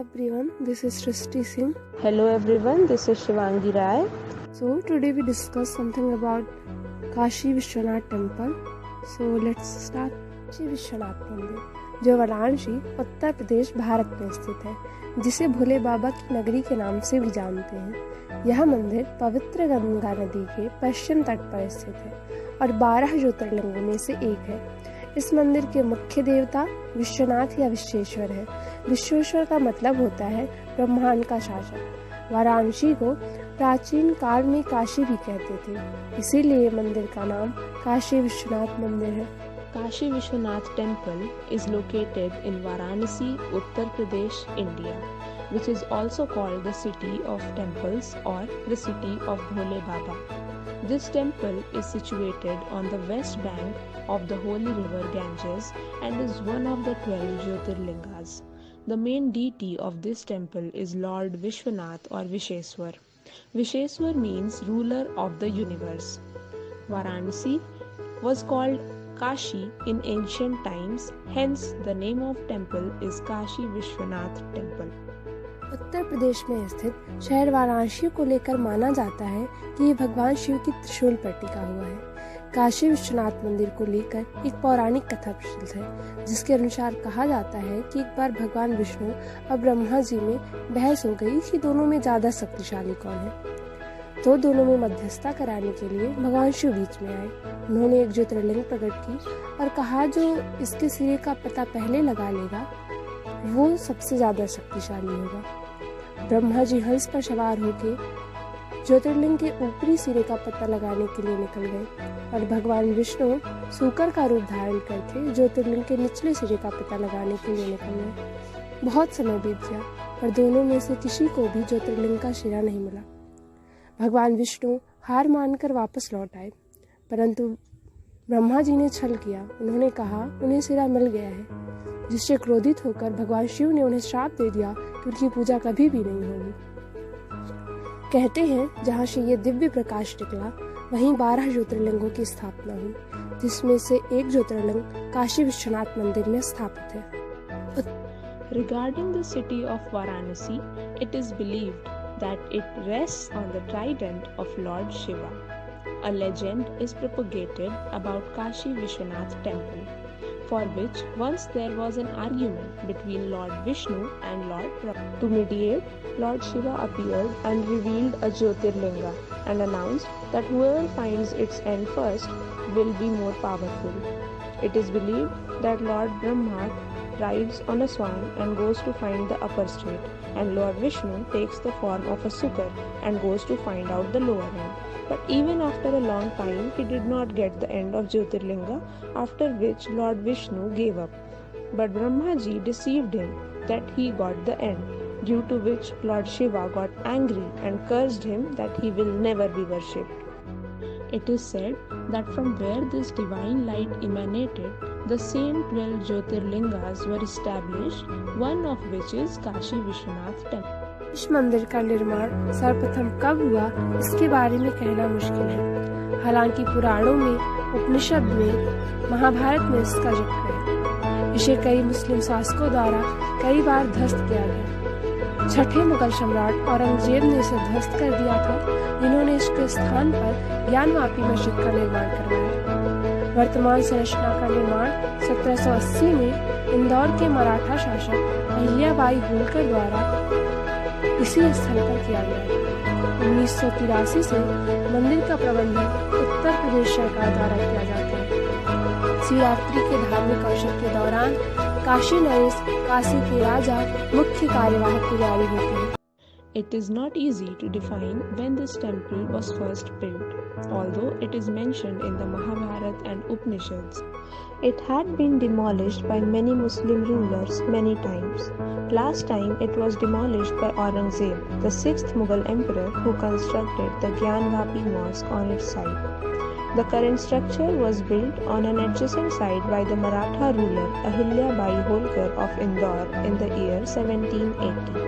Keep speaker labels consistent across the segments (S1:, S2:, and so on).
S1: everyone, this is Srishti Singh.
S2: Hello everyone, this is Shivangi Rai.
S1: So today we discuss something about Kashi Vishwanath temple. So let's start. Kashi Vishwanath मंदिर जो वाराणसी उत्तर प्रदेश भारत में स्थित है, जिसे भोले बाबा की नगरी के नाम से भी जानते हैं. यह मंदिर पवित्र गंगा नदी के पश्चिम तट पर स्थित है और 12 ज्योतिर्लिंगों में से एक है. इस मंदिर के मुख्य देवता विश्वनाथ या विश्वेश्वर है. विश्वेश्वर का मतलब होता है ब्रह्मांड का शासक. वाराणसी को प्राचीन काल में काशी भी कहते थे, इसीलिए मंदिर का नाम काशी विश्वनाथ मंदिर है.
S2: Kashi Vishwanath Temple is located in Varanasi, Uttar Pradesh, India, which is also called the city of temples or the city of Bhole Baba. This temple is situated on the west bank of the holy river Ganges and is one of the 12 Jyotirlingas. The main deity of this temple is Lord Vishwanath or Visheshwar. Visheshwar means ruler of the universe. Varanasi was called Kashi in ancient times, hence the name of temple is Kashi Vishwanath Temple.
S1: Uttar Pradesh में स्थित शहर वाराणसी को लेकर माना जाता है कि ये भगवान शिव की त्रिशूल पर टिका हुआ है. काशी विश्वनाथ मंदिर को लेकर एक पौराणिक कथा प्रचलित है, जिसके अनुसार कहा जाता है कि एक बार भगवान विष्णु और ब्रह्मा जी में बहस हो गई कि दोनों में ज्यादा शक्तिशाली कौन है. तो दोनों में मध्यस्थता कराने के लिए भगवान शिव बीच में आए. उन्होंने एक ज्योतिर्लिंग प्रकट की और कहा जो इसके सिरे का पता पहले लगा लेगा वो सबसे ज्यादा शक्तिशाली होगा. ब्रह्मा जी हंस पर सवार होकर ज्योतिर्लिंग के ऊपरी सिरे का पता लगाने के लिए निकल गए और भगवान विष्णु सूकर का रूप धारण करके ज्योतिर्लिंग के निचले सिरे का पता लगाने के लिए निकल गए. बहुत समय बीत गया पर दोनों में से किसी को भी ज्योतिर्लिंग का सिरा नहीं मिला. भगवान विष्णु हार मानकर वापस लौट आए, परंतु ब्रह्मा जी ने छल किया. उन्होंने कहा उन्हें सिरा मिल गया है, जिससे क्रोधित होकर भगवान शिव ने उन्हें श्राप दे दिया कि उनकी पूजा कभी भी नहीं होगी. कहते हैं जहाँ से ये दिव्य प्रकाश निकला वहीं 12 ज्योतिर्लिंगों की स्थापना हुई, जिसमें से एक ज्योतिर्लिंग काशी विश्वनाथ मंदिर में स्थापित है.
S2: Regarding the city of Varanasi, it is believed that it rests on the trident of Lord Shiva. A legend is propagated about Kashi Vishwanath Temple, for which once there was an argument between Lord Vishnu and Lord Brahma. To mediate, Lord Shiva appeared and revealed a Jyotirlinga and announced that whoever finds its end first will be more powerful. It is believed that Lord Brahma rides on a swan and goes to find the upper strait, and Lord Vishnu takes the form of a sukkar and goes to find out the lower end. But even after a long time, he did not get the end of Jyotirlinga, after which Lord Vishnu gave up. But Brahma ji deceived him that he got the end, due to which Lord Shiva got angry and cursed him that he will never be worshipped. It is said that from where this divine light emanated, the same 12 Jyotirlingas were established, one of which is Kashi Vishwanath Temple.
S1: इस मंदिर का निर्माण सर्वप्रथम कब हुआ इसके बारे में कहना मुश्किल है. हालांकि पुराणों में, उपनिषद में, महाभारत में इसका जिक्र है. इसे कई मुस्लिम शासकों द्वारा कई बार ध्वस्त किया गया. छठे मुगल सम्राट औरंगजेब ने इसे ध्वस्त कर दिया था, जिन्होंने इसके स्थान पर ज्ञानवापी मस्जिद का निर्माण करवाया. वर्तमान संरचना का निर्माण 1780 में इंदौर के मराठा शासक अहिल्याबाई होलकर द्वारा इसी स्थल पर किया गया. 1983 से मंदिर का प्रबंधन उत्तर प्रदेश सरकार द्वारा किया जाता है. शिवरात्रि के धार्मिक अवसर के दौरान काशी नरेश, काशी के राजा, मुख्य कार्यवाहक पुजारी होते हैं.
S2: It is not easy to define when this temple was first built, although it is mentioned in the Mahabharata and Upanishads. It had been demolished by many Muslim rulers many times. Last time it was demolished by Aurangzeb, the 6th Mughal emperor, who constructed the Gyanvapi mosque on its site. The current structure was built on an adjacent site by the Maratha ruler Ahilyabai Holkar of Indore in the year 1780.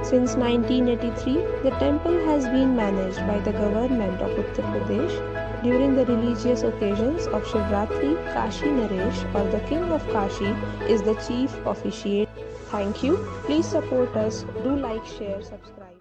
S2: Since 1983, the temple has been managed by the government of Uttar Pradesh. During the religious occasions of Shivratri, Kashi Naresh or the King of Kashi is the chief officiate. Thank you. Please support us. Do like, share, subscribe.